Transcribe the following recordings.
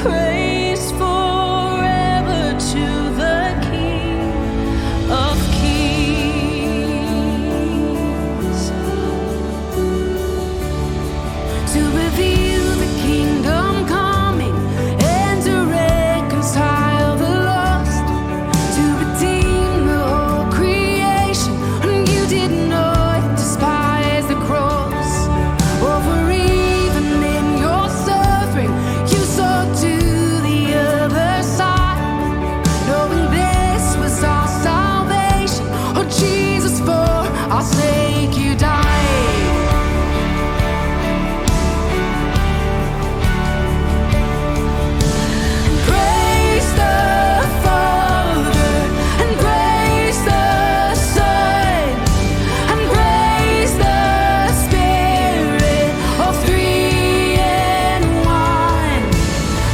praise forever to the King of Kings. To reveal the kingdom coming and to reconcile the lost, to redeem the whole creation. And you did not despise the cross. Over even in your suffering, you saw to the other side, knowing this was our salvation. Oh Jesus, for our sake you died. Praise the Father and praise the Son and praise the Spirit, all three in one.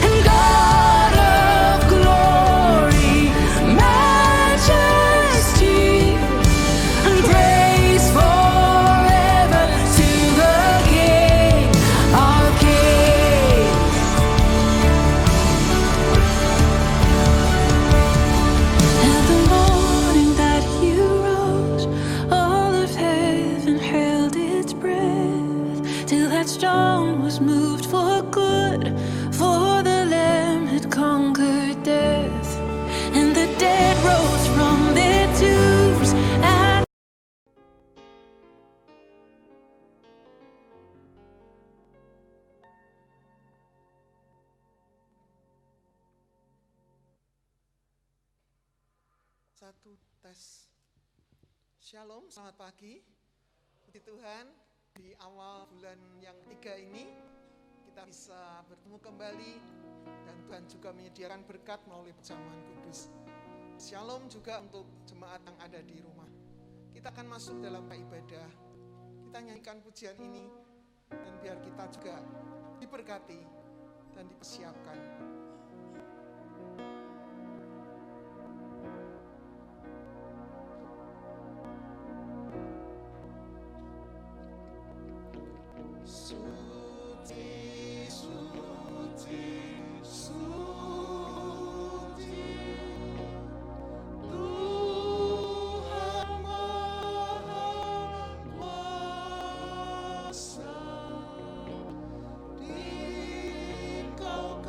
And God of glory, majesty, and praise forever to the King of Kings. And the morning that you rose, all of heaven held its breath, till that stone was moved for good, for the Lamb had conquered death. And the dead rose from their tombs, and Satu tes. Shalom, selamat pagi. Puji Tuhan, di awal bulan yang ketiga ini kita bisa bertemu kembali dan Tuhan juga menyediakan berkat melalui perjamuan kudus. Shalom juga untuk jemaat yang ada di rumah. Kita akan masuk dalam ibadah. Kita nyanyikan pujian ini dan biar kita juga diberkati dan dipersiapkan. Suci, suci, suci, Tuhan Maha Kuasa, di Engkau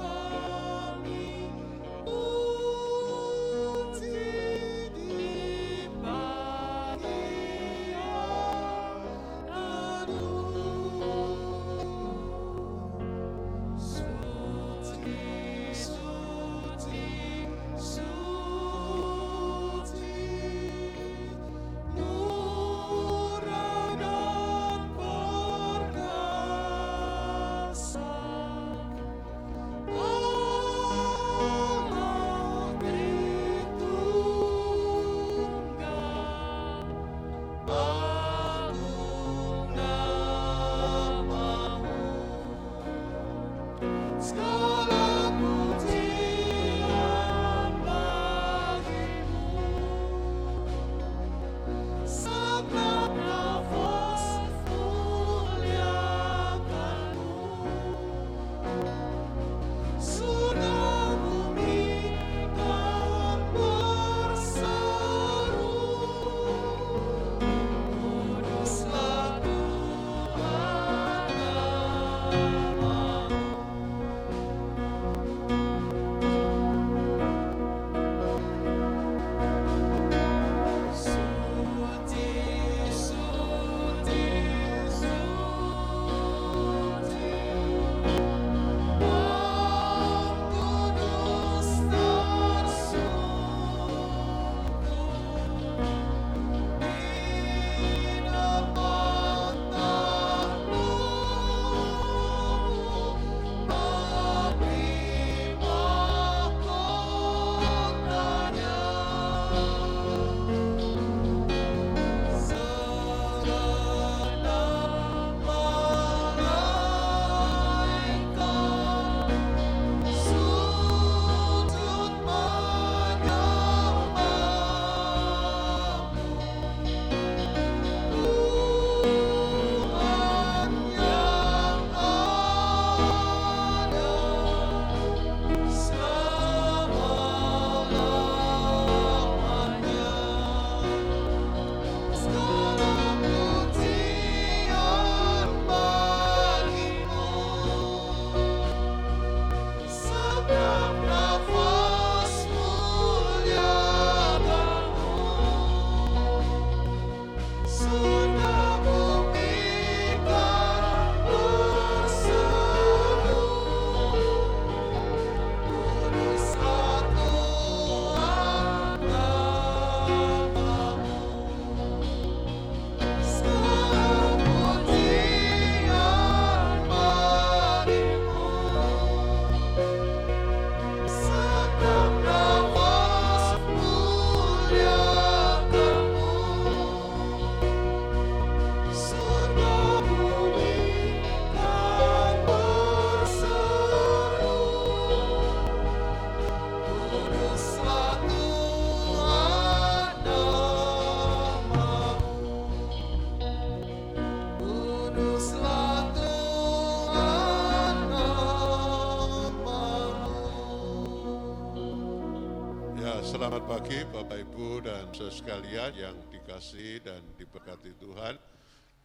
Selamat pagi Bapak Ibu dan saudara sekalian yang dikasihi dan diberkati Tuhan.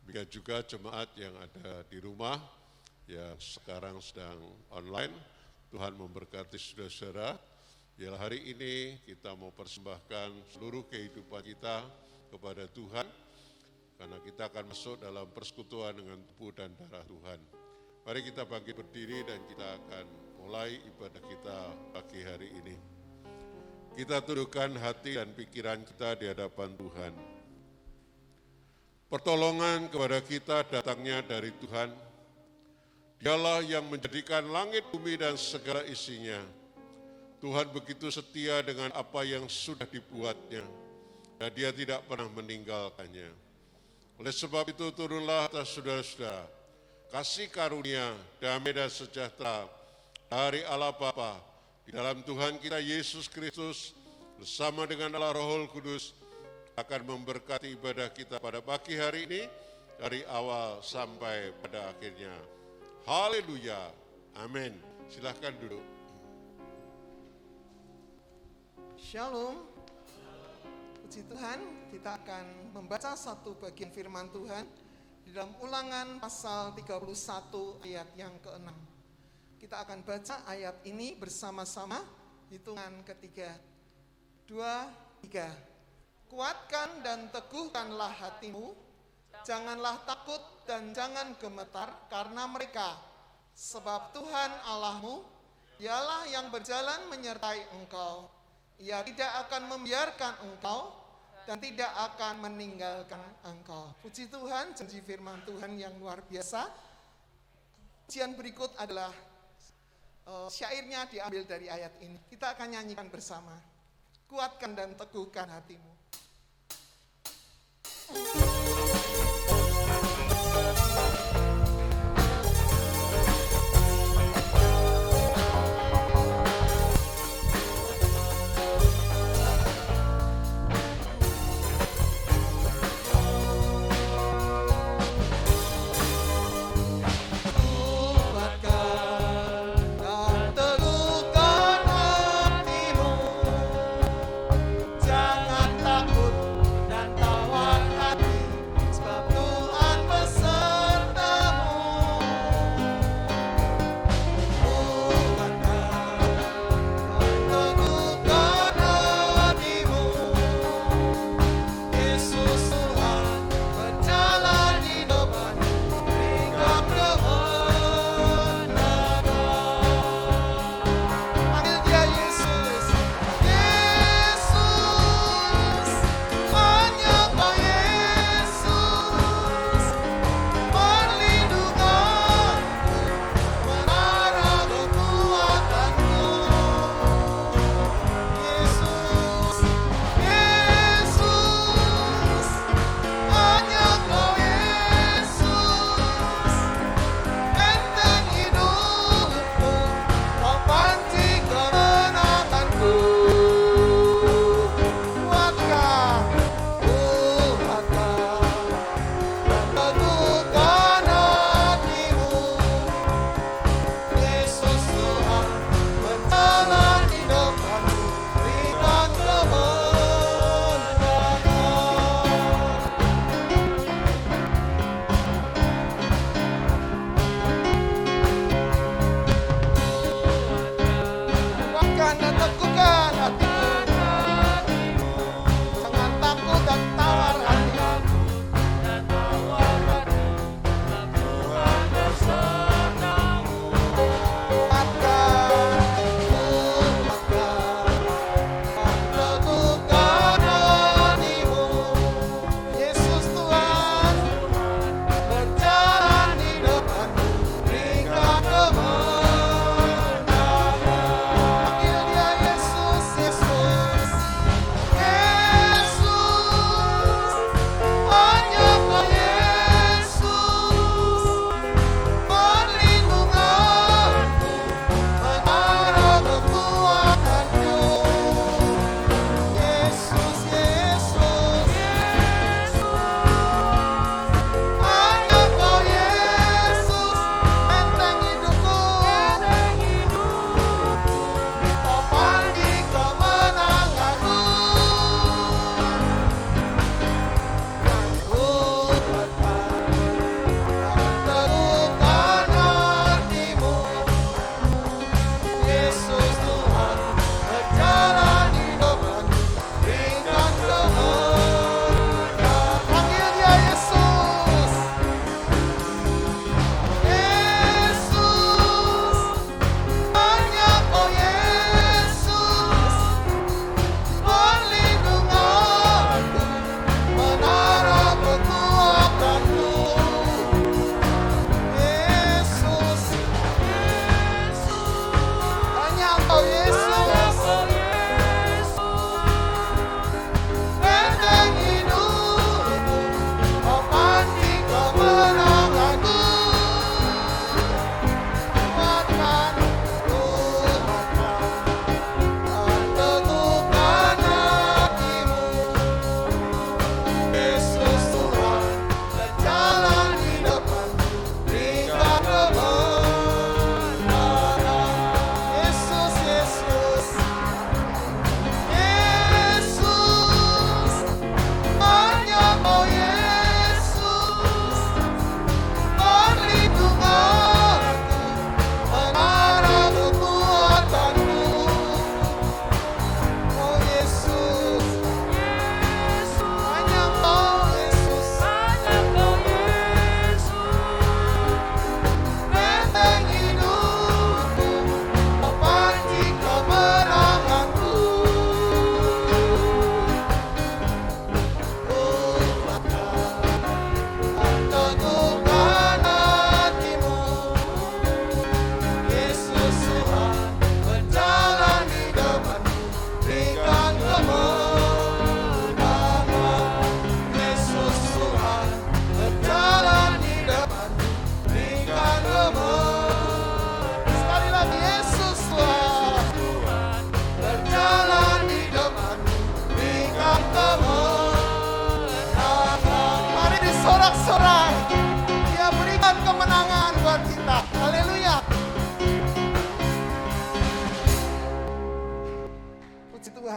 Demikian juga jemaat yang ada di rumah yang sekarang sedang online. Tuhan memberkati saudara-saudara. Biar hari ini kita mau persembahkan seluruh kehidupan kita kepada Tuhan. Karena kita akan masuk dalam persekutuan dengan tubuh dan darah Tuhan. Mari kita bangkit berdiri dan kita akan mulai ibadah kita pagi hari ini. Kita tundukkan hati dan pikiran kita di hadapan Tuhan. Pertolongan kepada kita datangnya dari Tuhan. Dialah yang menjadikan langit, bumi, dan segala isinya. Tuhan begitu setia dengan apa yang sudah dibuatnya, dan Dia tidak pernah meninggalkannya. Oleh sebab itu turunlah atas saudara-saudara kasih karunia, damai dan sejahtera dari Allah Bapa, di dalam Tuhan kita Yesus Kristus, bersama dengan Allah Roh Kudus, akan memberkati ibadah kita pada pagi hari ini, dari awal sampai pada akhirnya. Haleluya, amin. Silahkan duduk. Shalom. Puji Tuhan, kita akan membaca satu bagian firman Tuhan di dalam Ulangan pasal 31 ayat yang ke-6. Kita akan baca ayat ini bersama-sama, hitungan ketiga. 2, 3. Kuatkan dan teguhkanlah hatimu, janganlah takut dan jangan gemetar karena mereka. Sebab Tuhan Allahmu, Dialah yang berjalan menyertai engkau. Ia tidak akan membiarkan engkau dan tidak akan meninggalkan engkau. Puji Tuhan, janji firman Tuhan yang luar biasa. Pujian berikut adalah syairnya diambil dari ayat ini. Kita akan nyanyikan bersama. Kuatkan dan teguhkan hatimu. Jangan takut dan tawar hati.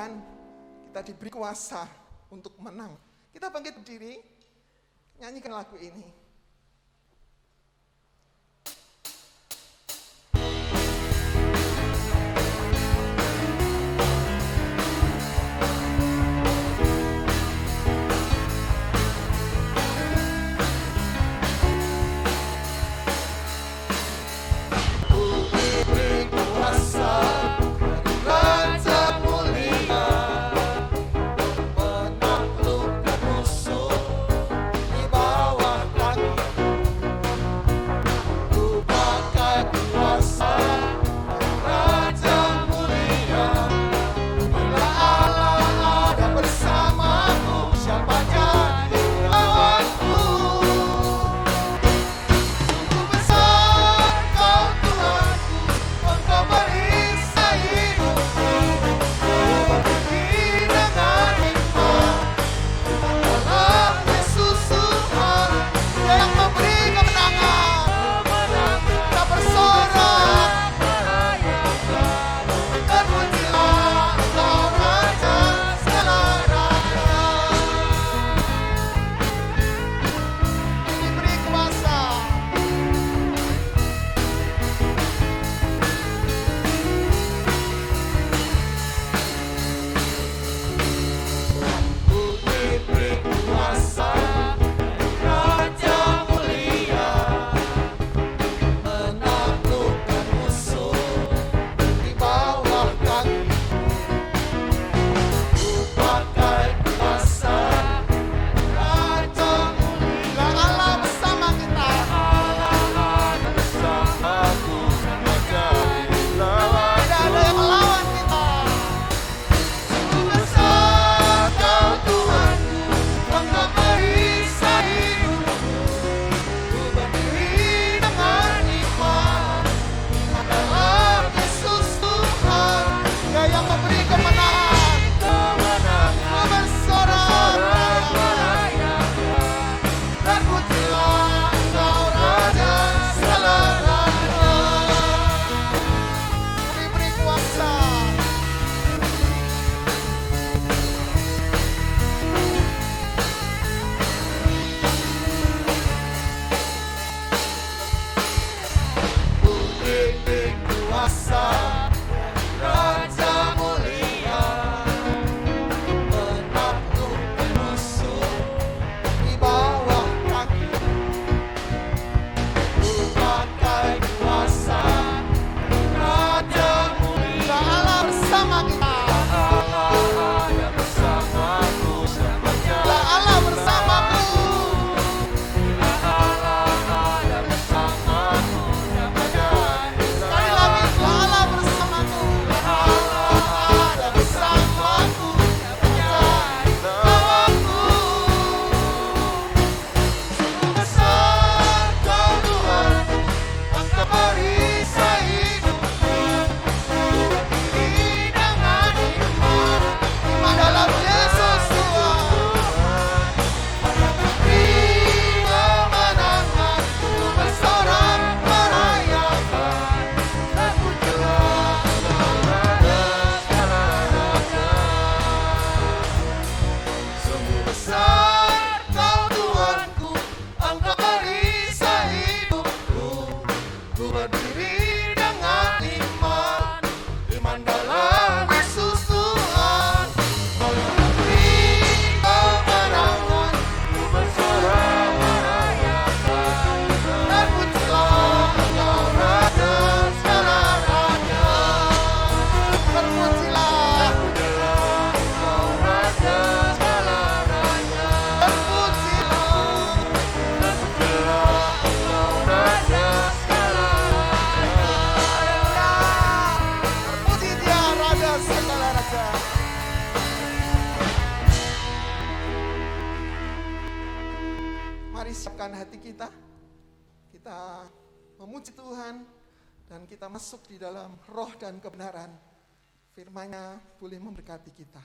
Tuhan, kita diberi kuasa untuk menang. Kita bangkit berdiri, nyanyikan lagu ini. Siapkan hati kita, kita memuji Tuhan, dan kita masuk di dalam roh dan kebenaran. Firman-Nya boleh memberkati kita.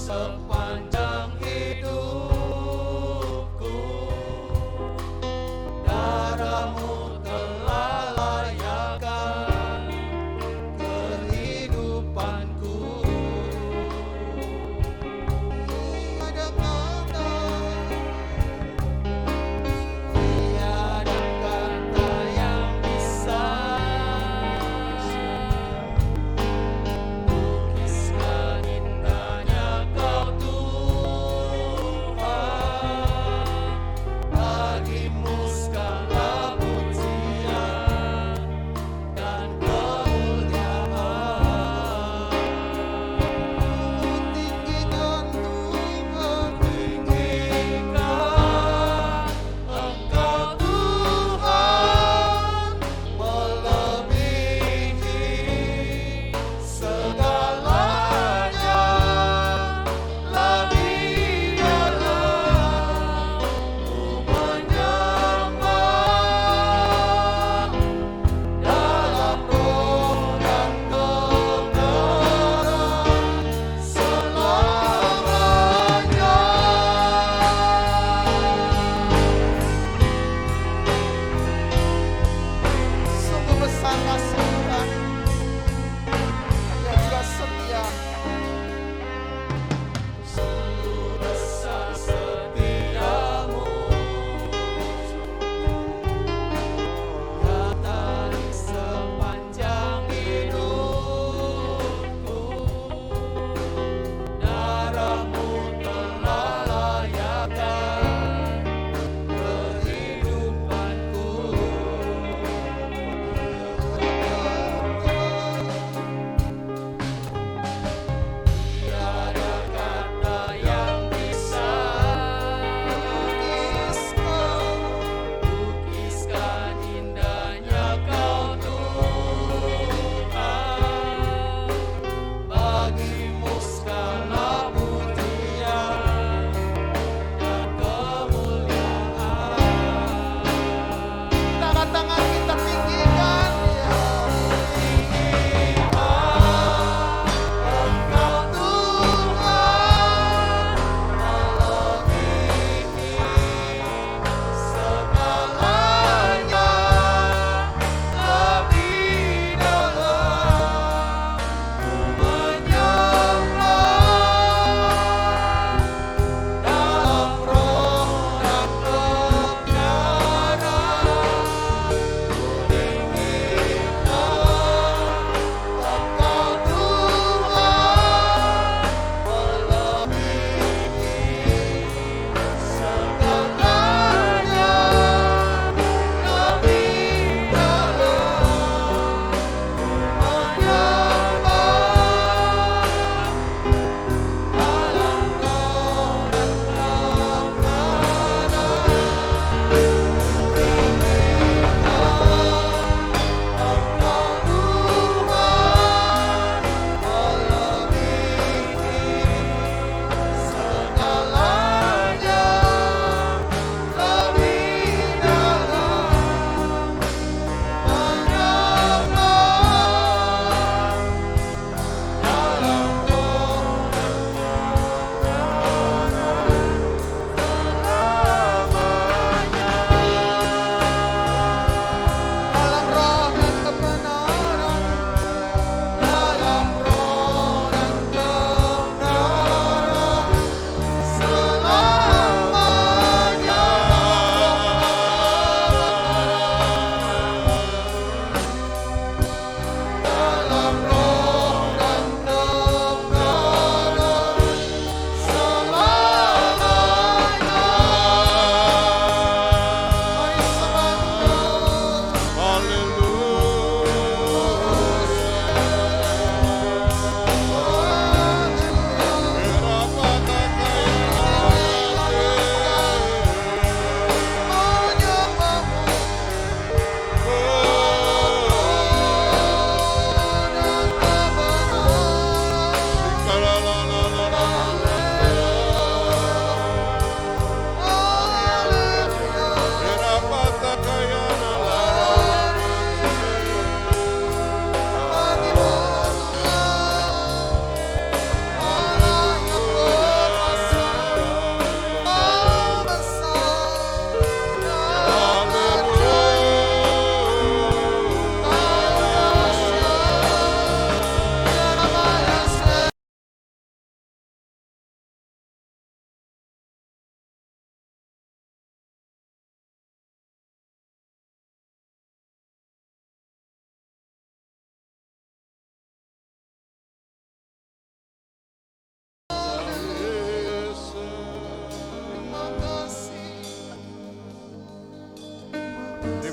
sepanjang hidupku. Darahmu telah layakkan kehidupanku. Tiada kata, Tiada kata yang bisa lukiskan indahnya Kau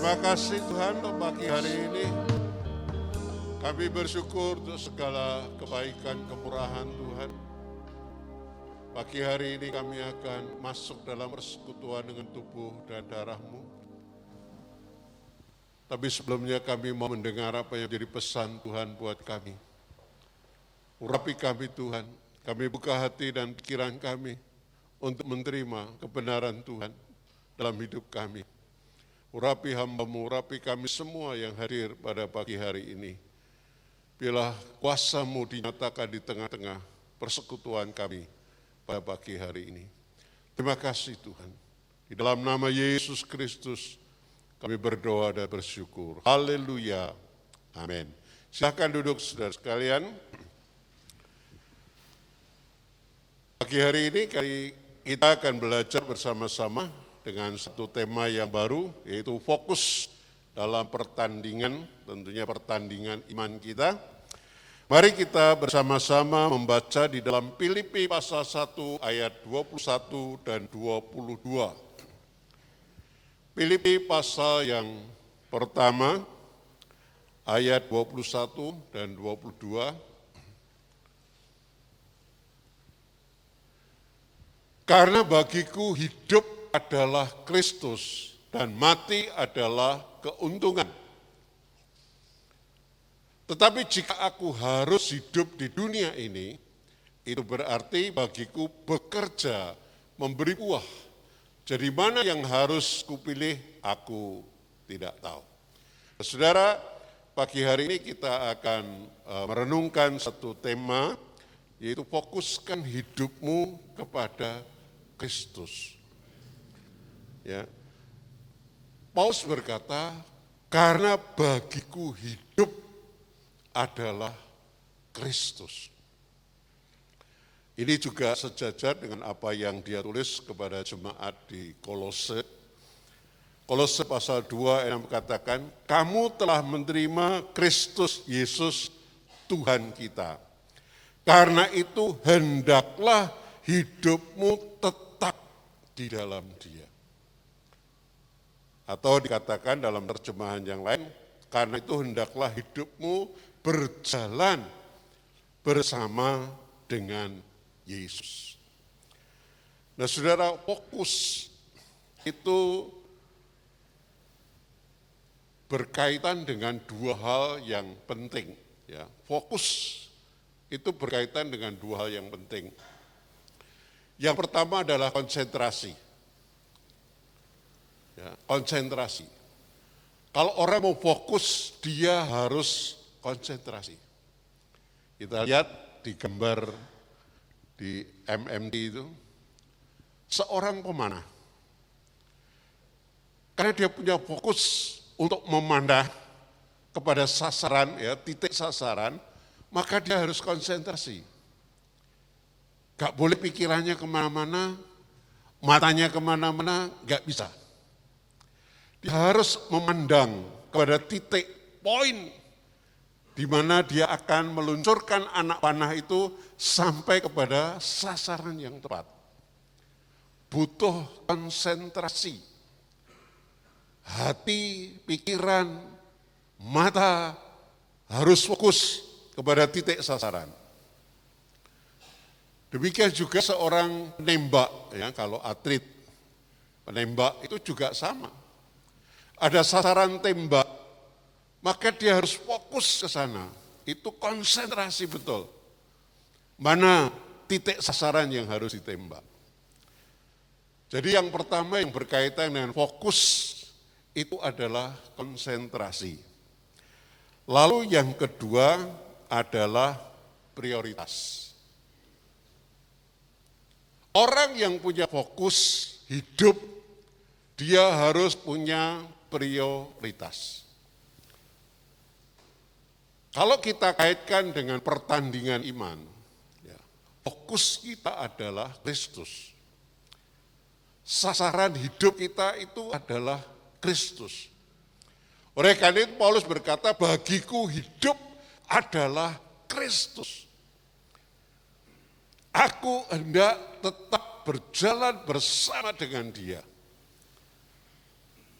Terima kasih Tuhan untuk pagi hari ini. Kami bersyukur untuk segala kebaikan, kemurahan Tuhan. Pagi hari ini kami akan masuk dalam persekutuan dengan tubuh dan darah-Mu. Tapi sebelumnya kami mau mendengar apa yang jadi pesan Tuhan buat kami. Urapi kami Tuhan, kami buka hati dan pikiran kami untuk menerima kebenaran Tuhan dalam hidup kami. Urapi hamba-Mu, urapi kami semua yang hadir pada pagi hari ini. Biarlah kuasa-Mu dinyatakan di tengah-tengah persekutuan kami pada pagi hari ini. Terima kasih Tuhan. Di dalam nama Yesus Kristus kami berdoa dan bersyukur. Haleluya. Amin. Silakan duduk saudara sekalian. Pagi hari ini kita akan belajar bersama-sama dengan satu tema yang baru, yaitu fokus dalam pertandingan, tentunya pertandingan iman kita. Mari kita bersama-sama membaca di dalam Filipi pasal 1 ayat 21 dan 22. Filipi pasal yang pertama ayat 21 dan 22. Karena bagiku hidup adalah Kristus dan mati adalah keuntungan. Tetapi jika aku harus hidup di dunia ini, itu berarti bagiku bekerja, memberi buah. Jadi mana yang harus kupilih, aku tidak tahu. Saudara, pagi hari ini kita akan merenungkan satu tema, yaitu fokuskan hidupmu kepada Kristus. Ya. Paulus berkata, karena bagiku hidup adalah Kristus. Ini juga sejajar dengan apa yang dia tulis kepada jemaat di Kolose. Kolose pasal 2 yang mengatakan, kamu telah menerima Kristus Yesus Tuhan kita. Karena itu hendaklah hidupmu tetap di dalam Dia. Atau dikatakan dalam terjemahan yang lain, karena itu hendaklah hidupmu berjalan bersama dengan Yesus. Nah saudara, fokus itu berkaitan dengan dua hal yang penting. Ya, fokus itu berkaitan dengan dua hal yang penting. Yang pertama adalah konsentrasi. Ya, konsentrasi. Kalau orang mau fokus, dia harus konsentrasi. Kita lihat di gambar di MMD itu, seorang pemanah. Karena dia punya fokus untuk memandang kepada sasaran, ya, titik sasaran, maka dia harus konsentrasi. Gak boleh pikirannya kemana-mana, matanya kemana-mana, gak bisa. Dia harus memandang kepada titik poin di mana dia akan meluncurkan anak panah itu sampai kepada sasaran yang tepat. Butuh konsentrasi. Hati, pikiran, mata harus fokus kepada titik sasaran. Demikian juga seorang penembak, ya, kalau atlet penembak itu juga sama. Ada sasaran tembak, maka dia harus fokus ke sana. Itu konsentrasi betul. Mana titik sasaran yang harus ditembak. Jadi yang pertama yang berkaitan dengan fokus itu adalah konsentrasi. Lalu yang kedua adalah prioritas. Orang yang punya fokus hidup, dia harus punya prioritas. Kalau kita kaitkan dengan pertandingan iman, ya, fokus kita adalah Kristus. Sasaran hidup kita itu adalah Kristus. Oleh karena itu Paulus berkata, bagiku hidup adalah Kristus. Aku hendak tetap berjalan bersama dengan Dia.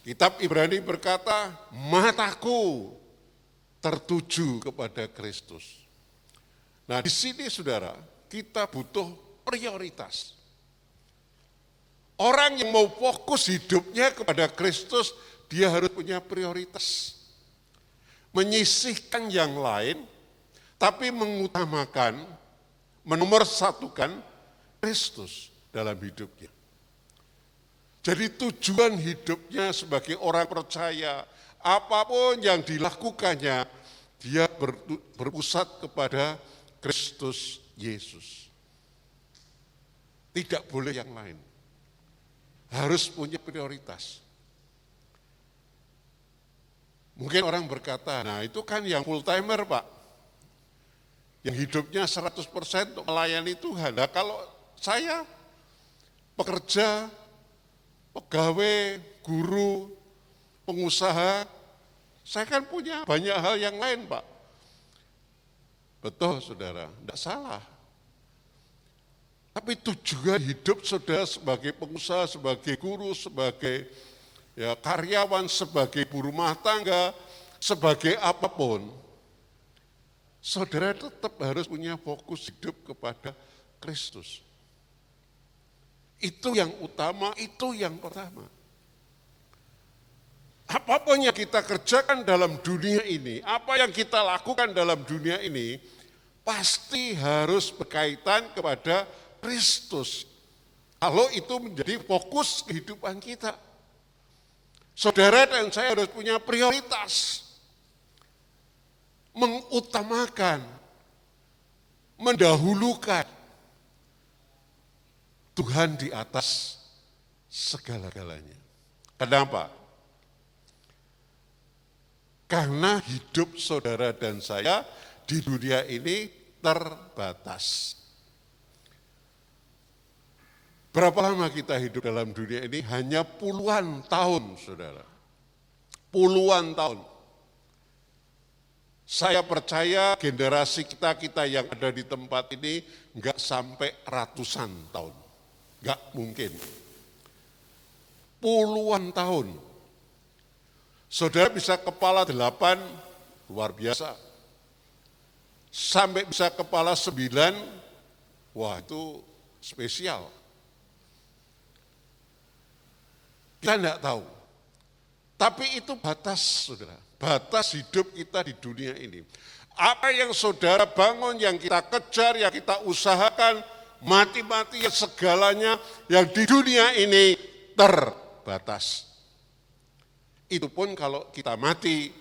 Kitab Ibrani berkata, mataku tertuju kepada Kristus. Nah di sini saudara, kita butuh prioritas. Orang yang mau fokus hidupnya kepada Kristus, dia harus punya prioritas. Menyisihkan yang lain, tapi mengutamakan, menomorsatukan Kristus dalam hidupnya. Jadi tujuan hidupnya sebagai orang percaya, apapun yang dilakukannya, dia berpusat kepada Kristus Yesus. Tidak boleh yang lain. Harus punya prioritas. Mungkin orang berkata, nah itu kan yang full timer Pak. Yang hidupnya 100% untuk melayani Tuhan. Nah kalau saya pekerja, pegawai, guru, pengusaha, saya kan punya banyak hal yang lain Pak. Betul saudara, tidak salah. Tapi tujuan hidup saudara sebagai pengusaha, sebagai guru, sebagai karyawan, sebagai ibu rumah tangga, sebagai apapun, saudara tetap harus punya fokus hidup kepada Kristus. Itu yang utama, itu yang pertama. Apapun yang kita kerjakan dalam dunia ini, apa yang kita lakukan dalam dunia ini, pasti harus berkaitan kepada Kristus. Kalau itu menjadi fokus kehidupan kita. Saudara dan saya harus punya prioritas. Mengutamakan, mendahulukan Tuhan di atas segala-galanya. Kenapa? Karena hidup saudara dan saya di dunia ini terbatas. Berapa lama kita hidup dalam dunia ini? Hanya puluhan tahun, saudara. Puluhan tahun. Saya percaya generasi kita yang ada di tempat ini enggak sampai ratusan tahun. Enggak mungkin. Puluhan tahun. Saudara bisa kepala 8, luar biasa. Sampai bisa kepala 9, wah itu spesial. Kita enggak tahu. Tapi itu batas, saudara. Batas hidup kita di dunia ini. Apa yang saudara bangun, yang kita kejar, yang kita usahakan, mati-matian segalanya yang di dunia ini terbatas. Itu pun kalau kita mati,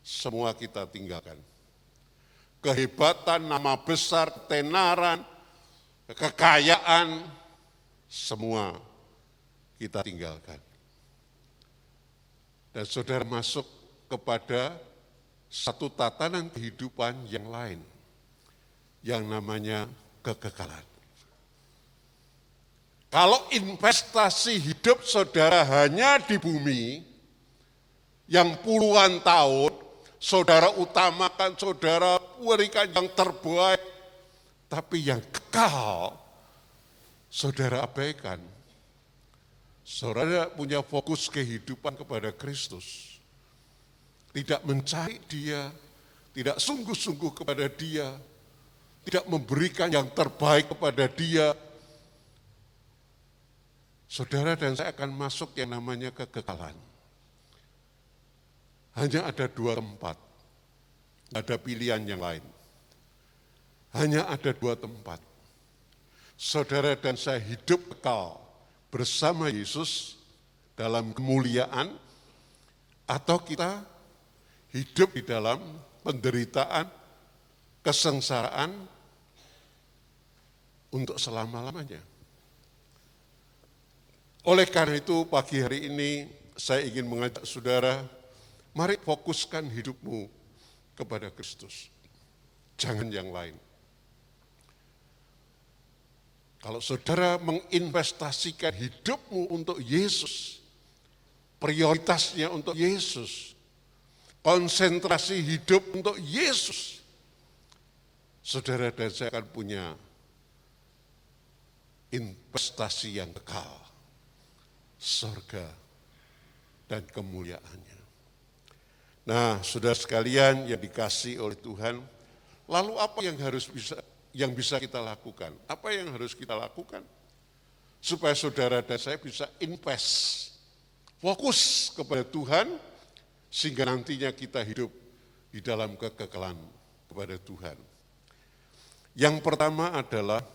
semua kita tinggalkan. Kehebatan, nama besar, tenaran, kekayaan, semua kita tinggalkan. Dan saudara masuk kepada satu tatanan kehidupan yang lain, yang namanya kekekalan. Kalau investasi hidup saudara hanya di bumi, yang puluhan tahun, saudara utamakan, saudara berikan yang terbaik, tapi yang kekal, saudara abaikan. Saudara punya fokus kehidupan kepada Kristus. Tidak mencari Dia, tidak sungguh-sungguh kepada Dia, tidak memberikan yang terbaik kepada Dia. Saudara dan saya akan masuk yang namanya kekekalan. Hanya ada 2 tempat, tidak ada pilihan yang lain. Hanya ada 2 tempat. Saudara dan saya hidup kekal bersama Yesus dalam kemuliaan, atau kita hidup di dalam penderitaan, kesengsaraan untuk selama-lamanya. Oleh karena itu pagi hari ini saya ingin mengajak saudara, mari fokuskan hidupmu kepada Kristus. Jangan yang lain. Kalau saudara menginvestasikan hidupmu untuk Yesus, prioritasnya untuk Yesus, konsentrasi hidup untuk Yesus, saudara dan saya akan punya investasi yang kekal, surga dan kemuliaannya. Nah, saudara sekalian yang dikasihi oleh Tuhan, lalu apa yang bisa kita lakukan? Apa yang harus kita lakukan? Supaya saudara dan saya bisa invest, fokus kepada Tuhan, sehingga nantinya kita hidup di dalam kekekalan kepada Tuhan. Yang pertama adalah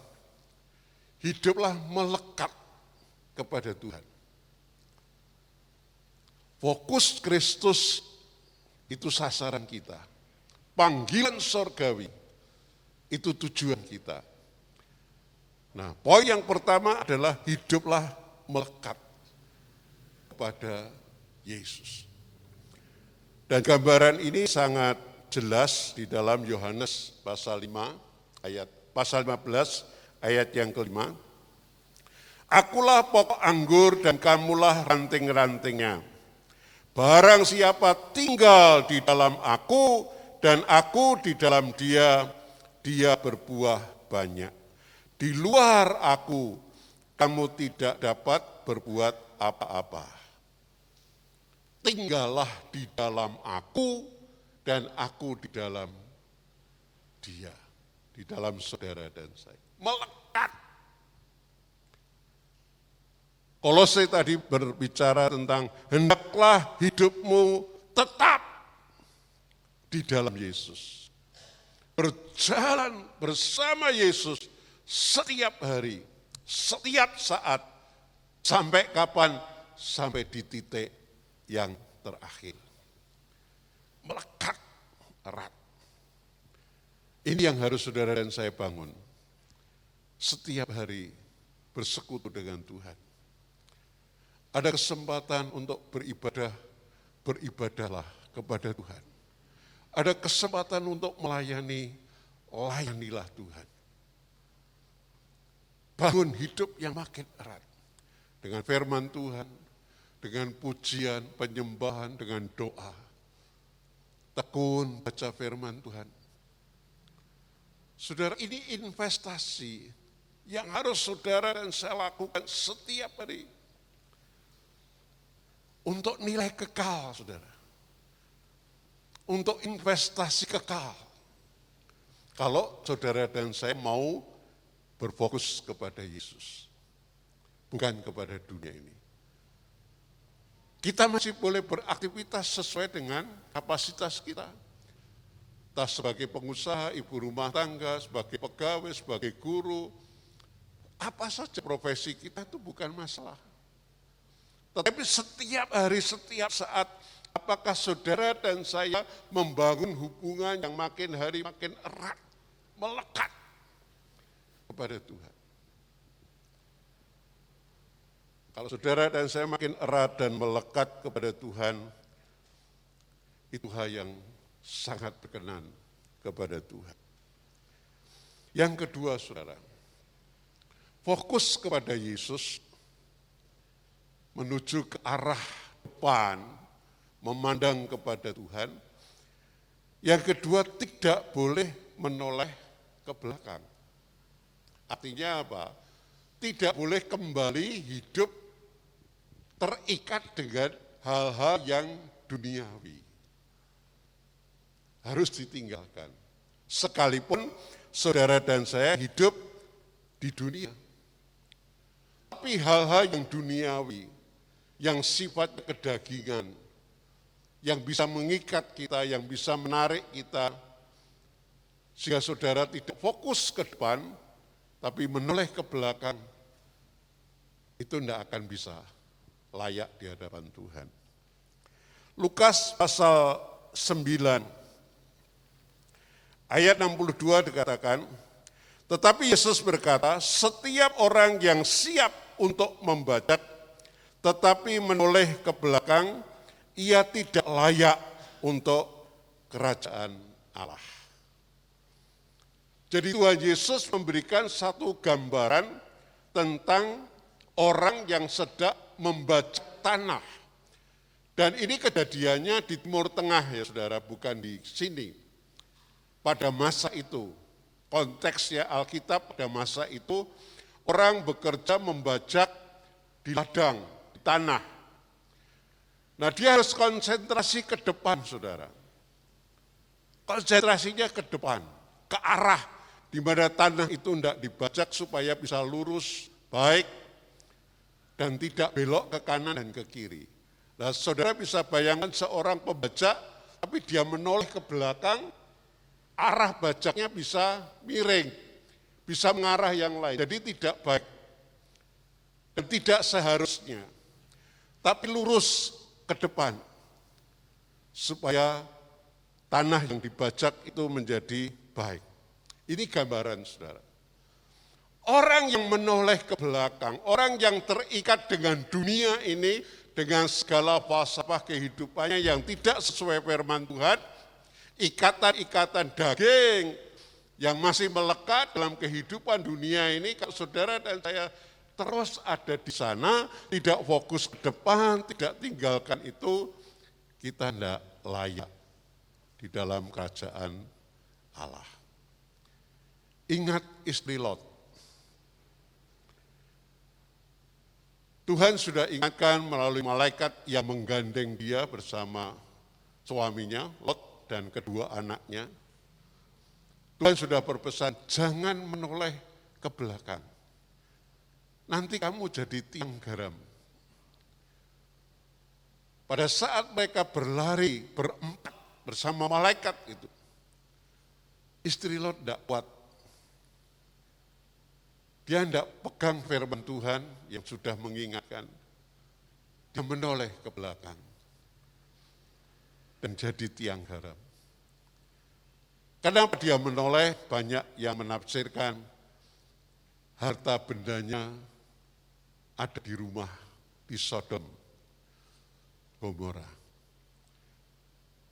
hiduplah melekat kepada Tuhan. Fokus Kristus itu sasaran kita. Panggilan sorgawi itu tujuan kita. Nah, poin yang pertama adalah hiduplah melekat kepada Yesus. Dan gambaran ini sangat jelas di dalam Yohanes pasal 15 ayat yang kelima. Akulah pokok anggur dan kamulah ranting-rantingnya. Barang siapa tinggal di dalam aku dan aku di dalam dia, dia berbuah banyak. Di luar aku, kamu tidak dapat berbuat apa-apa. Tinggallah di dalam aku dan aku di dalam dia, di dalam saudara dan saya. Melekat. Kolose tadi berbicara tentang hendaklah hidupmu tetap di dalam Yesus. Berjalan bersama Yesus setiap hari, setiap saat, sampai kapan? Sampai di titik yang terakhir. Melekat erat. Ini yang harus saudara dan saya bangun. Setiap hari bersekutu dengan Tuhan. Ada kesempatan untuk beribadah, beribadahlah kepada Tuhan. Ada kesempatan untuk melayani, layanilah Tuhan. Bangun hidup yang makin erat. Dengan firman Tuhan, dengan pujian, penyembahan, dengan doa. Tekun baca firman Tuhan. Saudara, ini investasi yang harus saudara dan saya lakukan setiap hari. Untuk nilai kekal, saudara. Untuk investasi kekal. Kalau saudara dan saya mau berfokus kepada Yesus. Bukan kepada dunia ini. Kita masih boleh beraktivitas sesuai dengan kapasitas kita. Entah sebagai pengusaha, ibu rumah tangga, sebagai pegawai, sebagai guru. Apa saja profesi kita itu bukan masalah. Tetapi setiap hari, setiap saat, apakah saudara dan saya membangun hubungan yang makin hari makin erat, melekat kepada Tuhan. Kalau saudara dan saya makin erat dan melekat kepada Tuhan, itu hal yang sangat berkenan kepada Tuhan. Yang kedua, saudara, fokus kepada Yesus, menuju ke arah depan, memandang kepada Tuhan. Yang kedua, tidak boleh menoleh ke belakang. Artinya apa? Tidak boleh kembali hidup terikat dengan hal-hal yang duniawi. Harus ditinggalkan. Sekalipun saudara dan saya hidup di dunia. Tapi hal-hal yang duniawi, yang sifatnya kedagingan, yang bisa mengikat kita, yang bisa menarik kita, sehingga saudara tidak fokus ke depan, tapi menoleh ke belakang, itu tidak akan bisa layak di hadapan Tuhan. Lukas pasal 9, ayat 62 dikatakan, tetapi Yesus berkata, setiap orang yang siap untuk membajak, tetapi menoleh ke belakang, ia tidak layak untuk kerajaan Allah. Jadi Tuhan Yesus memberikan satu gambaran tentang orang yang sedang membajak tanah. Dan ini kejadiannya di Timur Tengah ya saudara, bukan di sini. Pada masa itu, konteksnya Alkitab pada masa itu, orang bekerja membajak di ladang, di tanah. Nah, dia harus konsentrasi ke depan, saudara. Konsentrasinya ke depan, ke arah di mana tanah itu tidak dibajak supaya bisa lurus, baik, dan tidak belok ke kanan dan ke kiri. Nah, saudara bisa bayangkan seorang pembajak, tapi dia menoleh ke belakang, arah bajaknya bisa miring, bisa mengarah yang lain. Jadi tidak baik dan tidak seharusnya, tapi lurus ke depan supaya tanah yang dibajak itu menjadi baik. Ini gambaran, saudara. Orang yang menoleh ke belakang, orang yang terikat dengan dunia ini, dengan segala falsafah kehidupannya yang tidak sesuai firman Tuhan, ikatan-ikatan daging yang masih melekat dalam kehidupan dunia ini, kalau saudara dan saya terus ada di sana, tidak fokus ke depan, tidak tinggalkan itu, kita tidak layak di dalam kerajaan Allah. Ingat istri Lot. Tuhan sudah ingatkan melalui malaikat yang menggandeng dia bersama suaminya, Lot dan kedua anaknya. Tuhan sudah berpesan, jangan menoleh ke belakang. Nanti kamu jadi tiang garam. Pada saat mereka berlari berempat bersama malaikat itu, istri Lot tidak kuat. Dia tidak pegang firman Tuhan yang sudah mengingatkan. Dia menoleh ke belakang dan jadi tiang garam. Kenapa dia menoleh? Banyak yang menafsirkan harta bendanya ada di rumah di Sodom, Gomora.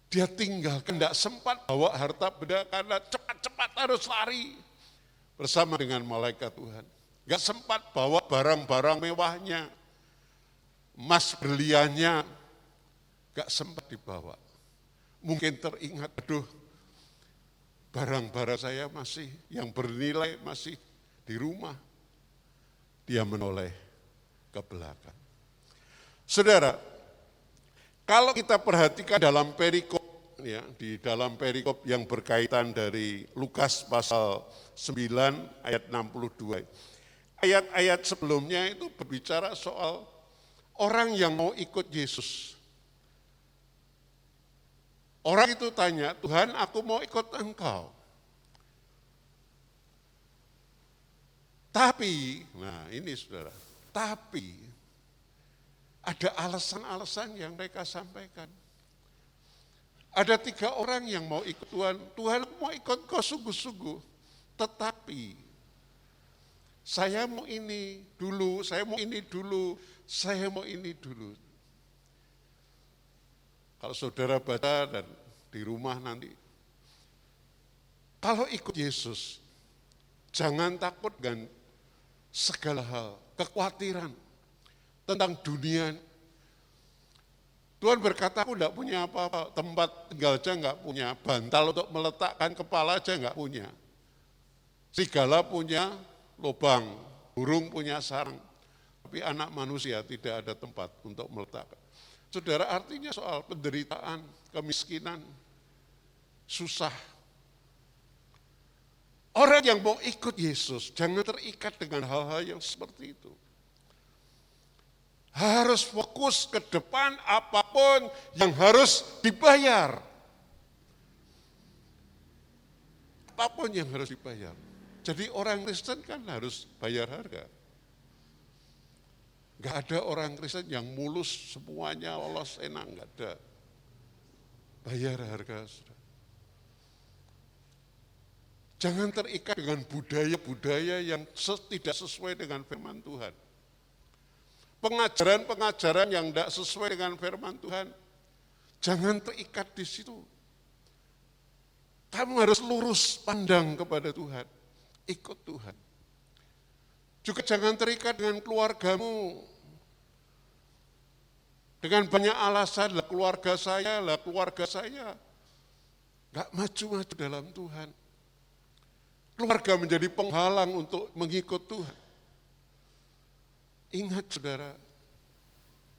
Dia tinggalkan, tidak sempat bawa harta benda karena cepat-cepat harus lari bersama dengan malaikat Tuhan. Gak sempat bawa barang-barang mewahnya, emas berliannya, gak sempat dibawa. Mungkin teringat, aduh, barang-barang saya masih yang bernilai masih di rumah. Dia menoleh ke belakang. Saudara, kalau kita perhatikan dalam perikop, ya, di dalam perikop yang berkaitan dari Lukas pasal 9 ayat 62. Ayat-ayat sebelumnya itu berbicara soal orang yang mau ikut Yesus. Orang itu tanya, Tuhan, aku mau ikut Engkau. Tapi, nah ini saudara, tapi ada alasan-alasan yang mereka sampaikan. Ada 3 orang yang mau ikut Tuhan. Tuhan, aku mau ikut Kau sungguh-sungguh. Tetapi saya mau ini dulu, saya mau ini dulu, saya mau ini dulu. Kalau saudara baca dan di rumah nanti, kalau ikut Yesus, jangan takut dengan segala hal, kekhawatiran tentang dunia. Tuhan berkata, aku tidak punya apa-apa, tempat tinggal aja enggak punya, bantal untuk meletakkan kepala aja enggak punya. Serigala punya lubang, burung punya sarang, tapi anak manusia tidak ada tempat untuk meletakkan. Saudara, artinya soal penderitaan, kemiskinan, susah. Orang yang mau ikut Yesus, jangan terikat dengan hal-hal yang seperti itu. Harus fokus ke depan apapun yang harus dibayar. Apapun yang harus dibayar. Jadi orang Kristen kan harus bayar harga. Enggak ada orang Kristen yang mulus semuanya lolos enak, enggak ada. Bayar harga. Jangan terikat dengan budaya-budaya yang tidak sesuai dengan firman Tuhan. Pengajaran-pengajaran yang tidak sesuai dengan firman Tuhan, jangan terikat di situ. Kamu harus lurus pandang kepada Tuhan. Ikut Tuhan. Juga jangan terikat dengan keluargamu. Dengan banyak alasan, lah keluarga saya. Gak maju-maju dalam Tuhan. Keluarga menjadi penghalang untuk mengikut Tuhan. Ingat saudara,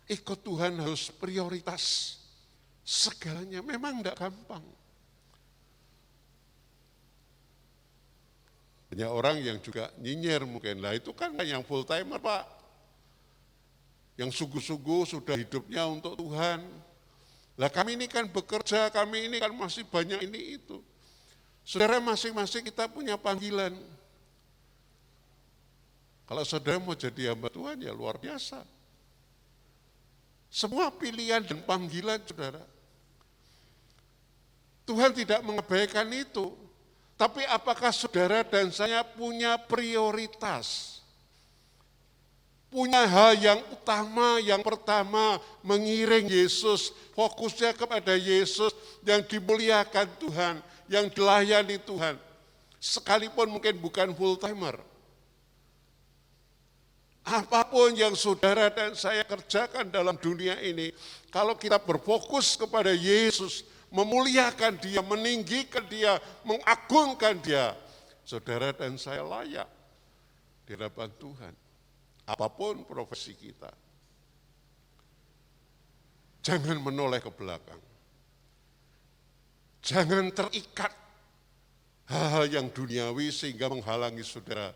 Ikut Tuhan harus prioritas segalanya, memang tidak gampang. Banyak orang yang juga nyinyir mungkin, lah itu kan yang full timer Pak. Yang sungguh-sungguh sudah hidupnya untuk Tuhan. Lah kami ini kan bekerja, kami ini kan masih banyak ini itu. Saudara, masing-masing kita punya panggilan. Kalau saudara mau jadi hamba Tuhan ya luar biasa. Semua pilihan dan panggilan saudara. Tuhan tidak mengabaikan itu. Tapi apakah saudara dan saya punya prioritas? Punya hal yang utama, yang pertama mengiring Yesus, fokusnya kepada Yesus yang dimuliakan Tuhan, yang dilayani Tuhan. Sekalipun mungkin bukan full timer. Apapun yang saudara dan saya kerjakan dalam dunia ini, kalau kita berfokus kepada Yesus, memuliakan Dia, meninggikan Dia, mengagungkan Dia, saudara dan saya layak di hadapan Tuhan. Apapun profesi kita. Jangan menoleh ke belakang. Jangan terikat hal-hal yang duniawi sehingga menghalangi saudara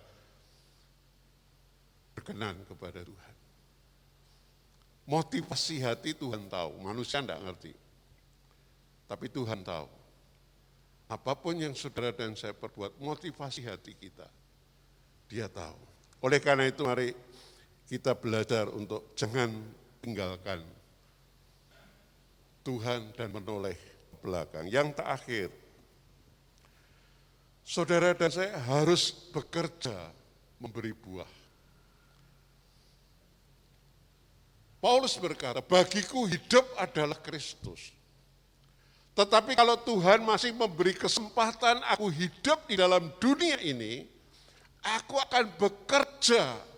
berkenan kepada Tuhan. Motivasi hati Tuhan tahu, manusia tidak ngerti. Tapi Tuhan tahu. Apapun yang saudara dan saya perbuat, motivasi hati kita, Dia tahu. Oleh karena itu mari kita belajar untuk jangan tinggalkan Tuhan dan menoleh ke belakang. Yang terakhir, saudara dan saya harus bekerja memberi buah. Paulus berkata, bagiku hidup adalah Kristus. Tetapi kalau Tuhan masih memberi kesempatan aku hidup di dalam dunia ini, aku akan bekerja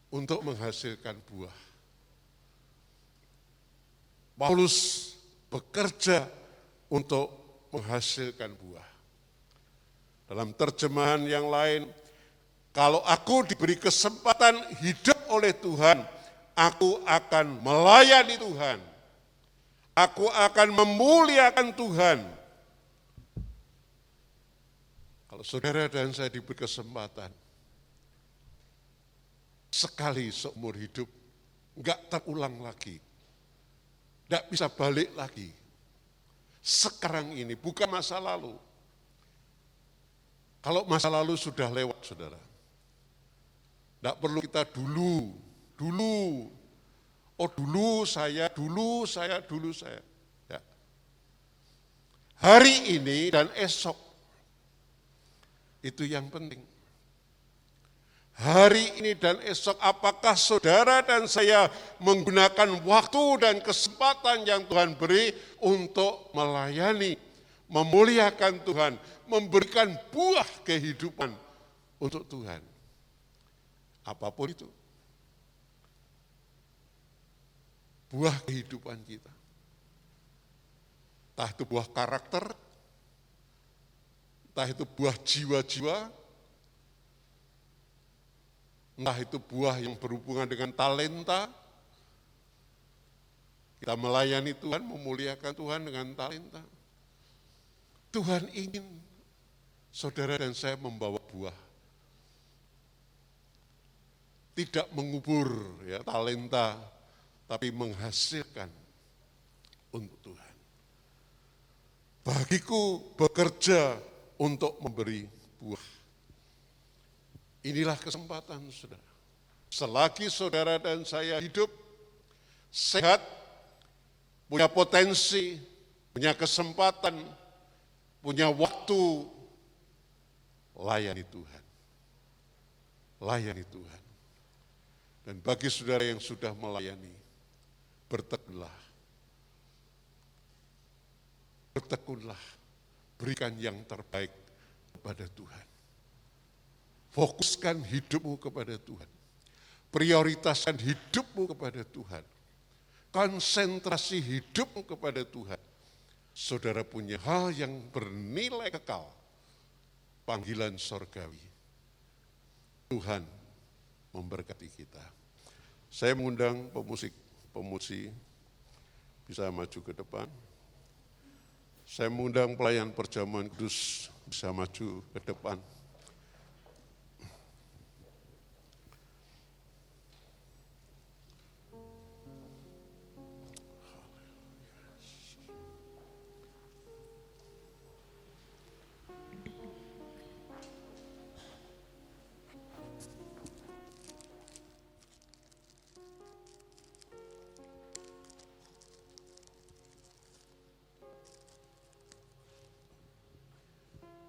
untuk menghasilkan buah. Paulus bekerja untuk menghasilkan buah. Dalam terjemahan yang lain, kalau aku diberi kesempatan hidup oleh Tuhan, aku akan melayani Tuhan. Aku akan memuliakan Tuhan. Kalau saudara dan saya diberi kesempatan, sekali seumur hidup, enggak terulang lagi. Enggak bisa balik lagi. Sekarang ini, bukan masa lalu. Kalau masa lalu sudah lewat, saudara. Enggak perlu kita dulu. Oh dulu saya. Ya. Hari ini dan esok, itu yang penting. Hari ini dan esok, apakah saudara dan saya menggunakan waktu dan kesempatan yang Tuhan beri untuk melayani, memuliakan Tuhan, memberikan buah kehidupan untuk Tuhan. Apapun itu. Buah kehidupan kita. Entah itu buah karakter, entah itu buah jiwa-jiwa, entah itu buah yang berhubungan dengan talenta. Kita melayani Tuhan, memuliakan Tuhan dengan talenta. Tuhan ingin saudara dan saya membawa buah. Tidak mengubur ya talenta, tapi menghasilkan untuk Tuhan. Bagiku bekerja untuk memberi buah. Inilah kesempatan saudara. Selagi saudara dan saya hidup, sehat, punya potensi, punya kesempatan, punya waktu, layani Tuhan. Layani Tuhan. Dan bagi saudara yang sudah melayani, bertekunlah. Bertekunlah, berikan yang terbaik kepada Tuhan. Fokuskan hidupmu kepada Tuhan. Prioritaskan hidupmu kepada Tuhan. Konsentrasi hidupmu kepada Tuhan. Saudara punya hal yang bernilai kekal. Panggilan sorgawi. Tuhan memberkati kita. Saya mengundang pemusik bisa maju ke depan. Saya mengundang pelayan perjamuan kudus bisa maju ke depan.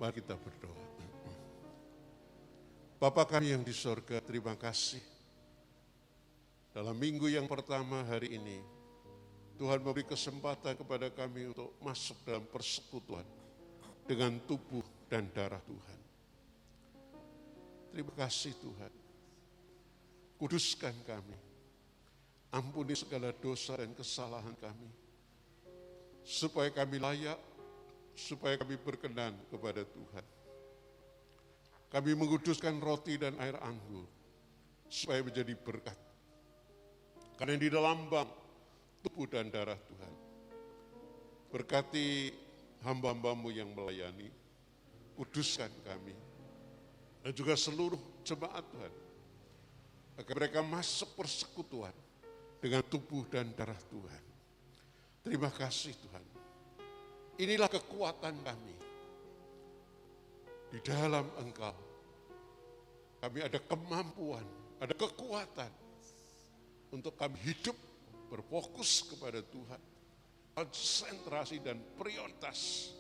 Mari kita berdoa. Bapa kami yang di sorga, terima kasih. Dalam minggu yang pertama hari ini, Tuhan memberi kesempatan kepada kami untuk masuk dalam persekutuan dengan tubuh dan darah Tuhan. Terima kasih Tuhan. Kuduskan kami. Ampuni segala dosa dan kesalahan kami. Supaya kami layak, supaya kami berkenan kepada Tuhan. Kami menguduskan roti dan air anggur, supaya menjadi berkat. Karena di dalam bank tubuh dan darah Tuhan. Berkati hamba-hambamu yang melayani, kuduskan kami, dan juga seluruh jemaat Tuhan, agar mereka masuk persekutuan dengan tubuh dan darah Tuhan. Terima kasih Tuhan. Inilah kekuatan kami. Di dalam Engkau, kami ada kemampuan, ada kekuatan untuk kami hidup berfokus kepada Tuhan. Konsentrasi dan prioritas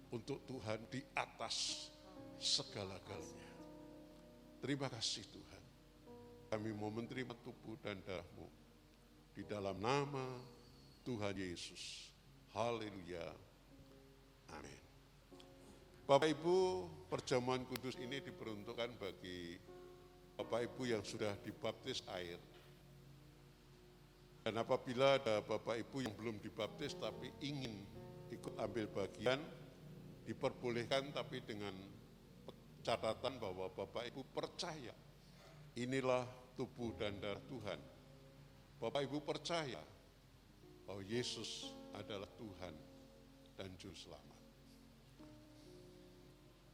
untuk Tuhan di atas segala-galanya. Terima kasih Tuhan. Kami mau menerima tubuh dan darah-Mu di dalam nama Tuhan Yesus. Haleluya. Amin. Bapak Ibu, perjamuan kudus ini diperuntukkan bagi Bapak Ibu yang sudah dibaptis air. Dan apabila ada Bapak Ibu yang belum dibaptis tapi ingin ikut ambil bagian, diperbolehkan tapi dengan catatan bahwa Bapak Ibu percaya inilah tubuh dan darah Tuhan. Bapak Ibu percaya bahwa Yesus adalah Tuhan dan Juru Selamat.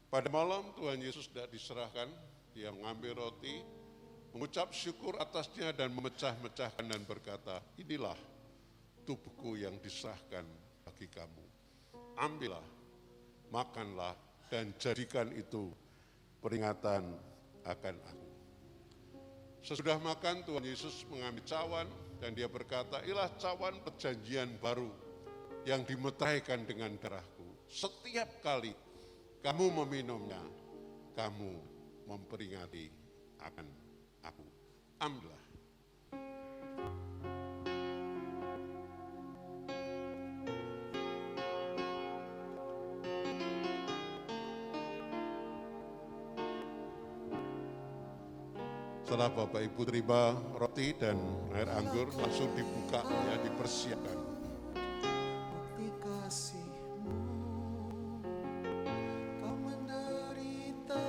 Pada malam Tuhan Yesus sudah diserahkan, Dia mengambil roti, mengucap syukur atasnya dan memecah-mecahkan dan berkata, inilah tubuhku yang diserahkan bagi kamu. Ambillah, makanlah dan jadikan itu peringatan akan aku. Sesudah makan Tuhan Yesus mengambil cawan dan Dia berkata, inilah cawan perjanjian baru yang dimeteraikan dengan darahku. Setiap kali kamu meminumnya, kamu memperingati akan aku. Ambillah. Setelah Bapak Ibu terima roti dan air anggur, langsung dibuka, ya, dipersiapkan. Bukti kasih-Mu, Kau menderita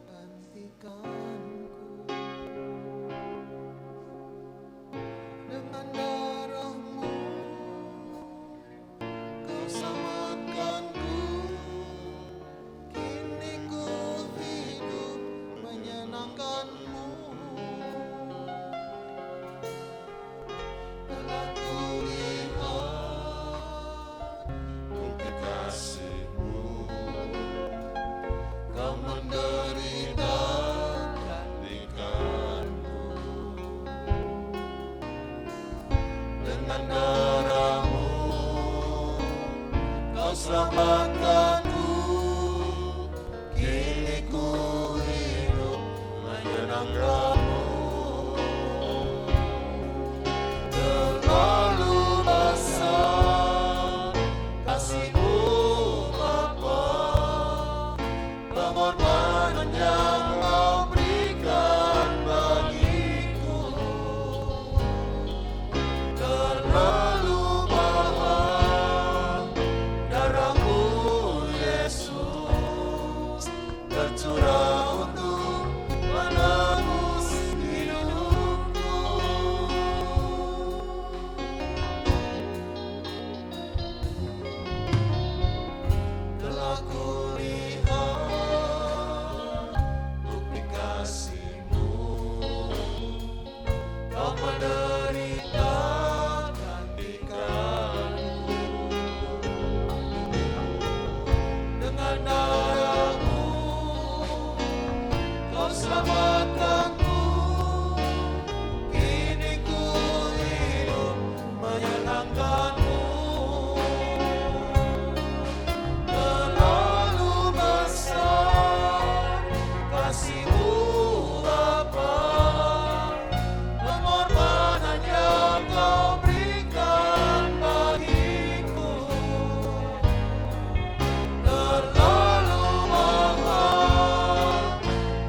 gantikanku. Dengan darah-Mu, Kau selamatkanku. Kini ku hidup menyenangkan-Mu. Telah kulihat bukti kasih-Mu, Kau menderita gantikanku. Dengan darah-Mu, Kau selamatkanku. Kini ku hidup menyenangkan-Mu. Terlalu besar kasih-Mu Bapa, pengorbanan yang Kau berikan bagiku. Terlalu mahal darah-Mu Yesus tercurah untuk menebus Kau menderita gantikanku. Dengan darah-Mu Kau selamatkanku. Kini ku hidup menyenangkan-Mu. Terlalu besar kasih-Mu Bapa, pengorbanan yang Kau berikan bagiku. Terlalu mahal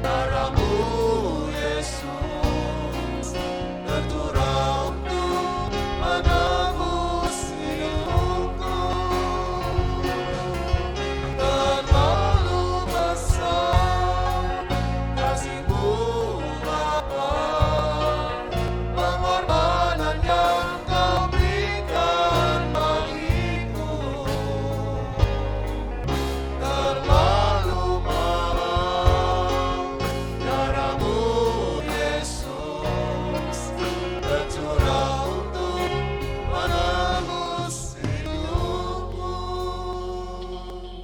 darah-Mu Yesus, tercurah untuk menebus hidupku. Terlalu besar kasih-Mu Bapa, pengorbanan yang Kau berikan bagiku. Terlalu mahal darah-Mu Yesus, tercurah untuk menebus hidupku.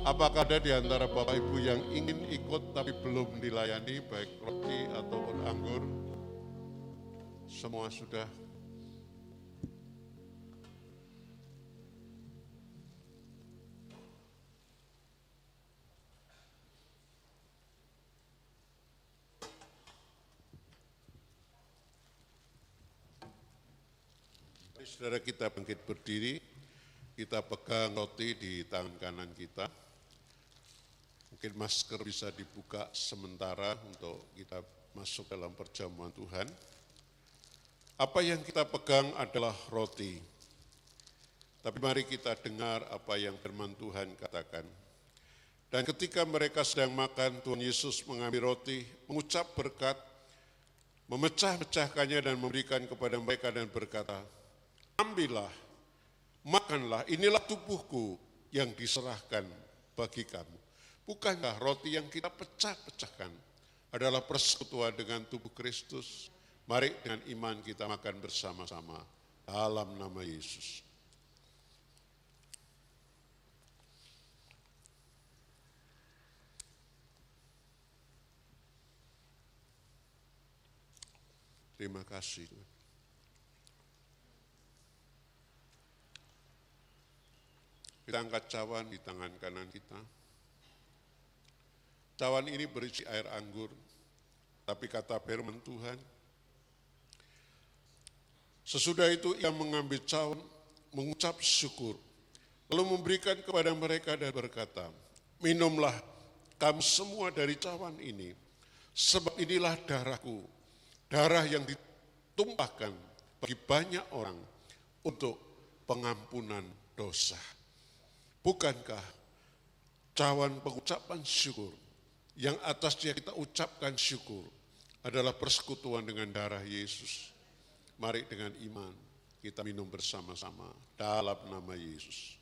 Apakah ada di antara Bapak Ibu yang ingin ikut tapi belum dilayani, baik roti ataupun anggur? Semua sudah. Mari saudara kita bangkit berdiri, kita pegang roti di tangan kanan kita. Mungkin masker bisa dibuka sementara untuk kita masuk dalam perjamuan Tuhan. Apa yang kita pegang adalah roti. Tapi mari kita dengar apa yang firman Tuhan katakan. Dan ketika mereka sedang makan, Tuhan Yesus mengambil roti, mengucap berkat, memecah-mecahkannya dan memberikan kepada mereka dan berkata, ambillah, makanlah, inilah tubuhku yang diserahkan bagi kamu. Bukankah roti yang kita pecah-pecahkan adalah persekutuan dengan tubuh Kristus? Mari dengan iman kita makan bersama-sama dalam nama Yesus. Terima kasih Tuhan. Kita angkat cawan di tangan kanan kita. Cawan ini berisi air anggur, tapi kata firman Tuhan, sesudah itu ia mengambil cawan, mengucap syukur, lalu memberikan kepada mereka dan berkata, minumlah kamu semua dari cawan ini, sebab inilah darahku, darah yang ditumpahkan bagi banyak orang untuk pengampunan dosa. Bukankah cawan pengucapan syukur yang atasnya kita ucapkan syukur adalah persekutuan dengan darah Yesus? Mari dengan iman kita minum bersama-sama dalam nama Yesus.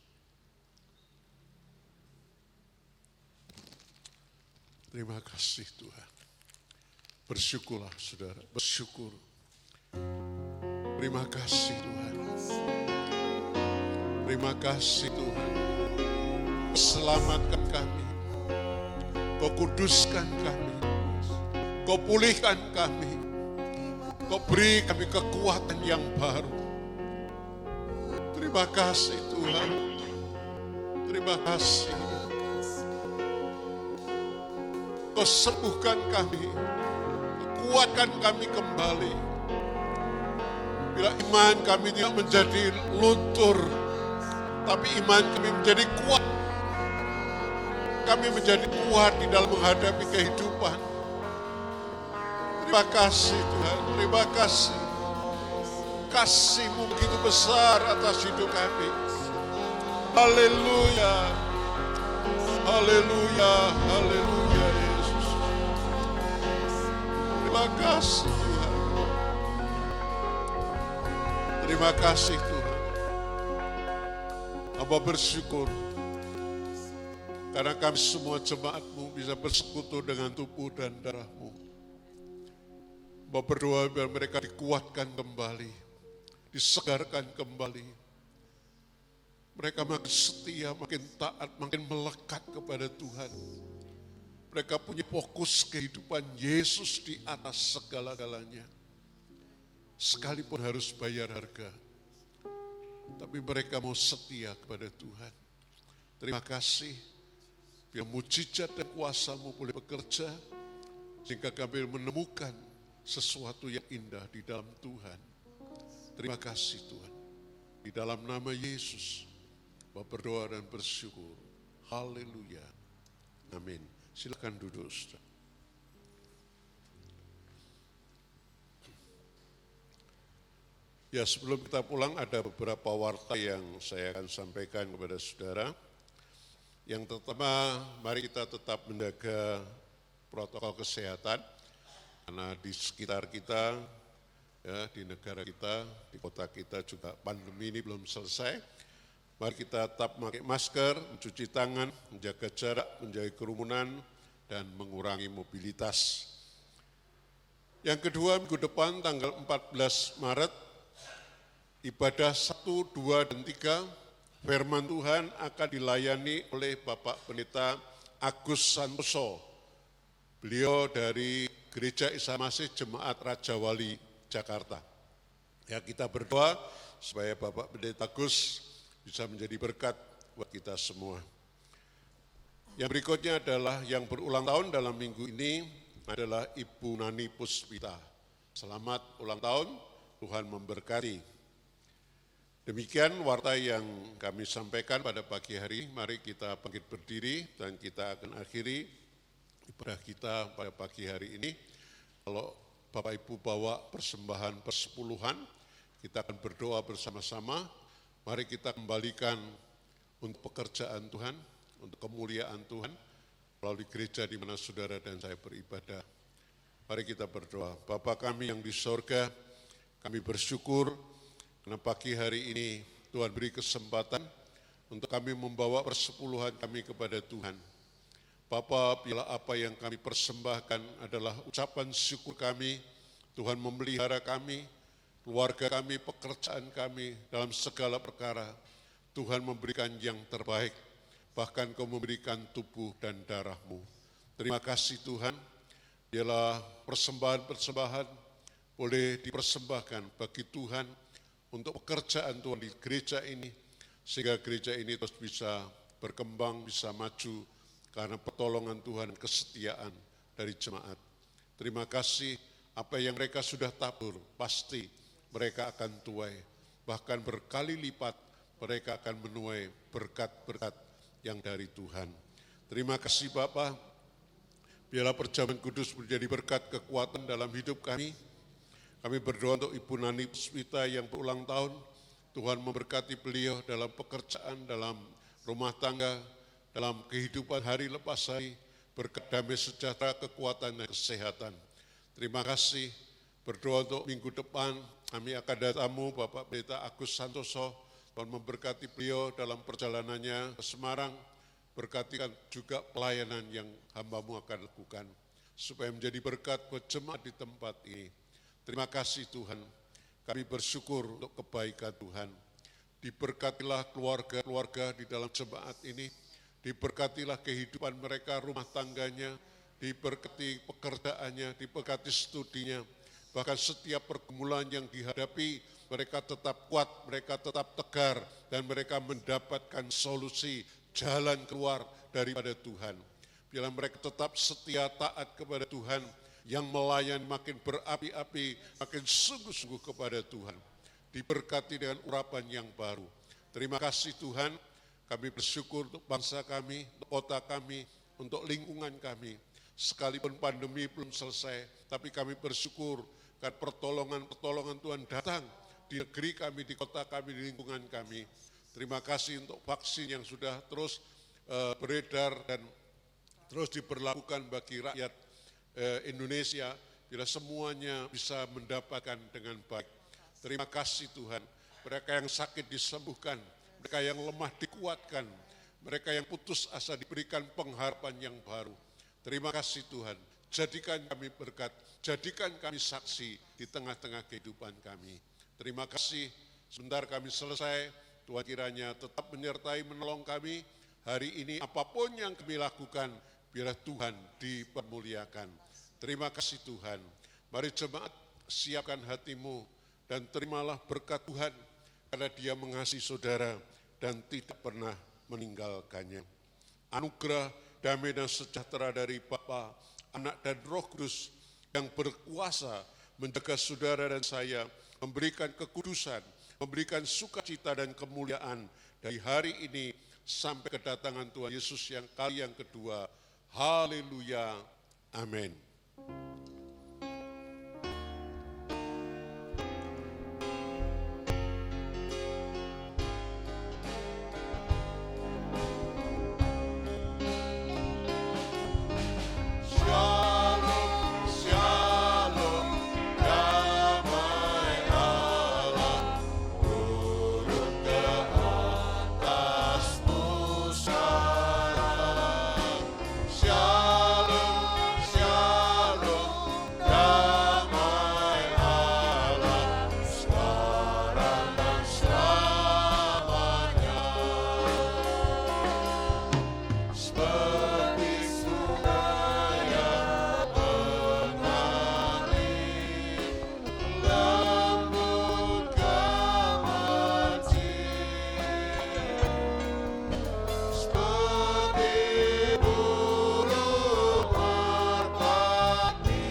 Terima kasih Tuhan. Bersyukurlah saudara, bersyukur. Terima kasih Tuhan. Terima kasih Tuhan. Selamatkan kami. Kau kuduskan kami, Kau pulihkan kami, Kau beri kami kekuatan yang baru. Terima kasih Tuhan, terima kasih. Kau sembuhkan kami, kuatkan kami kembali. Bila iman kami tidak menjadi luntur, tapi iman kami menjadi kuat. Kami menjadi kuat di dalam menghadapi kehidupan. Terima kasih Tuhan, terima kasih. Kasih-Mu begitu besar atas hidup kami. Haleluya, haleluya, haleluya Yesus. Terima kasih Tuhan. Terima kasih Tuhan. Hamba bersyukur karena kami semua jemaat-Mu bisa bersekutu dengan tubuh dan darah-Mu. Bapak berdoa biar mereka dikuatkan kembali, disegarkan kembali. Mereka makin setia, makin taat, makin melekat kepada Tuhan. Mereka punya fokus kehidupan Yesus di atas segala-galanya. Sekalipun harus bayar harga, tapi mereka mau setia kepada Tuhan. Terima kasih, biar mujizat dan kuasa-Mu boleh bekerja, sehingga kami menemukan sesuatu yang indah di dalam Tuhan. Terima kasih Tuhan. Di dalam nama Yesus, Bapak berdoa dan bersyukur. Haleluya. Amin. Silakan duduk, saudara. Ya, sebelum kita pulang ada beberapa warta yang saya akan sampaikan kepada saudara. Yang pertama, mari kita tetap menjaga protokol kesehatan, karena di sekitar kita, ya, di negara kita, di kota kita juga pandemi ini belum selesai. Mari kita tetap memakai masker, mencuci tangan, menjaga jarak, menjauhi kerumunan, dan mengurangi mobilitas. Yang kedua, minggu depan tanggal 14 Maret, ibadah 1, 2, dan 3, firman Tuhan akan dilayani oleh Bapak Pendeta Agus Santoso. Beliau dari Gereja Isa Masih Jemaat Raja Wali, Jakarta. Ya, kita berdoa supaya Bapak Pendeta Agus bisa menjadi berkat buat kita semua. Yang berikutnya adalah yang berulang tahun dalam minggu ini adalah Ibu Nani Puspita. Selamat ulang tahun, Tuhan memberkati. Demikian warta yang kami sampaikan pada pagi hari. Mari kita bangkit berdiri dan kita akan akhiri ibadah kita pada pagi hari ini. Kalau Bapak Ibu bawa persembahan persepuluhan, kita akan berdoa bersama-sama. Mari kita kembalikan untuk pekerjaan Tuhan, untuk kemuliaan Tuhan, melalui gereja di mana saudara dan saya beribadah. Mari kita berdoa. Bapa kami yang di sorga, kami bersyukur karena pagi hari ini Tuhan beri kesempatan untuk kami membawa persepuluhan kami kepada Tuhan. Bapa, bila apa yang kami persembahkan adalah ucapan syukur kami, Tuhan memelihara kami, keluarga kami, pekerjaan kami dalam segala perkara. Tuhan memberikan yang terbaik, bahkan Kau memberikan tubuh dan darah-Mu. Terima kasih Tuhan, biarlah persembahan-persembahan boleh dipersembahkan bagi Tuhan, untuk pekerjaan Tuhan di gereja ini, sehingga gereja ini terus bisa berkembang, bisa maju, karena pertolongan Tuhan, kesetiaan dari jemaat. Terima kasih, apa yang mereka sudah tabur, pasti mereka akan tuai. Bahkan berkali lipat mereka akan menuai berkat-berkat yang dari Tuhan. Terima kasih Bapa, biarlah perjamuan kudus menjadi berkat kekuatan dalam hidup kami. Kami berdoa untuk Ibu Nani Puspita yang berulang tahun. Tuhan memberkati beliau dalam pekerjaan, dalam rumah tangga, dalam kehidupan hari lepas hari, berkat damai sejahtera, kekuatan dan kesehatan. Terima kasih. Berdoa untuk minggu depan, kami akan datamu Bapak Pendeta Agus Santoso. Tuhan memberkati beliau dalam perjalanannya ke Semarang. Berkatikan juga pelayanan yang hamba-Mu akan lakukan, supaya menjadi berkat buat jemaat di tempat ini. Terima kasih Tuhan, kami bersyukur untuk kebaikan Tuhan. Diberkatilah keluarga-keluarga di dalam jemaat ini, diberkatilah kehidupan mereka, rumah tangganya, diberkati pekerjaannya, diberkati studinya, bahkan setiap pergumulan yang dihadapi, mereka tetap kuat, mereka tetap tegar, dan mereka mendapatkan solusi, jalan keluar daripada Tuhan. Bila mereka tetap setia taat kepada Tuhan, yang melayani makin berapi-api, makin sungguh-sungguh kepada Tuhan. Diberkati dengan urapan yang baru. Terima kasih Tuhan, kami bersyukur untuk bangsa kami, untuk kota kami, untuk lingkungan kami. Sekalipun pandemi belum selesai, tapi kami bersyukur karena pertolongan-pertolongan Tuhan datang di negeri kami, di kota kami, di lingkungan kami. Terima kasih untuk vaksin yang sudah terus beredar dan terus diberlakukan bagi rakyat Indonesia, bila semuanya bisa mendapatkan dengan baik. Terima kasih Tuhan, mereka yang sakit disembuhkan, mereka yang lemah dikuatkan, mereka yang putus asa diberikan pengharapan yang baru. Terima kasih Tuhan, jadikan kami berkat, jadikan kami saksi di tengah-tengah kehidupan kami. Terima kasih, sebentar kami selesai, Tuhan kiranya tetap menyertai menolong kami. Hari ini apapun yang kami lakukan, biarlah Tuhan dipermuliakan. Terima kasih Tuhan. Mari jemaat siapkan hatimu dan terimalah berkat Tuhan, karena Dia mengasihi saudara dan tidak pernah meninggalkannya. Anugerah, damai dan sejahtera dari Bapa, Anak dan Roh Kudus yang berkuasa menjaga saudara dan saya, memberikan kekudusan, memberikan sukacita dan kemuliaan dari hari ini sampai kedatangan Tuhan Yesus yang kali yang kedua. Haleluya. Amin. Shalom, shalom, damai Allah turun ke atasmu sekarang. Shalom, shalom, damai Allah sekarang dan selamanya. Seperti sungai yang mengalir, lembut kemercik. Seperti burung merpati,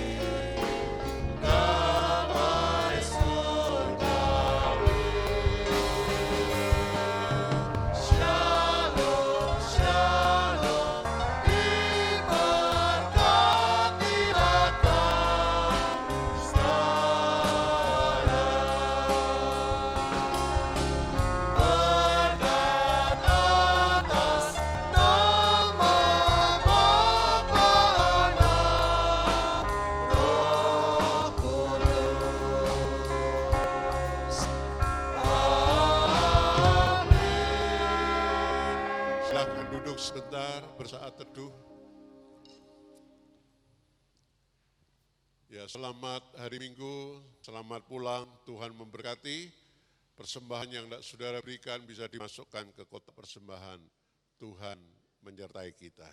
damai surgawi. Shalom, shalom, diberkatilah kau sekarang. Berkat atas nama Bapa, Anak, Roh Kudus. Amin. Silakan duduk sebentar bersaat teduh. Ya, selamat hari Minggu, selamat pulang, Tuhan memberkati. Persembahan yang hendak saudara berikan bisa dimasukkan ke kotak persembahan. Tuhan menyertai kita.